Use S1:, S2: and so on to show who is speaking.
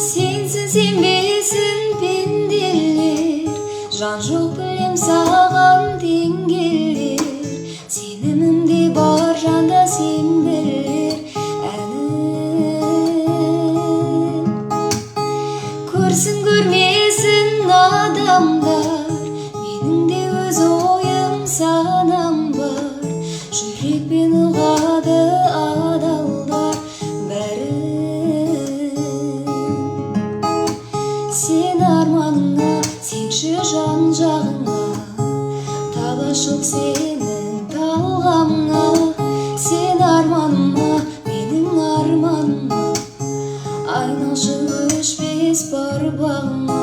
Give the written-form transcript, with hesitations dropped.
S1: Sensin senmesin pendeler, jan жоқ білем саған тең келер. Сенімімде бар жанда сен білер әнім. Көрсін көрмесін адамдар, менің де өз ойым санам бар. Жүрекпен ұғады адалдар бәрін. Сен арманыңа, сенші жан жағыңа, талас жоқ сенің талғамыңа. Сен арманыма, менің арманыма, айналшы өшпес бар бағыңа.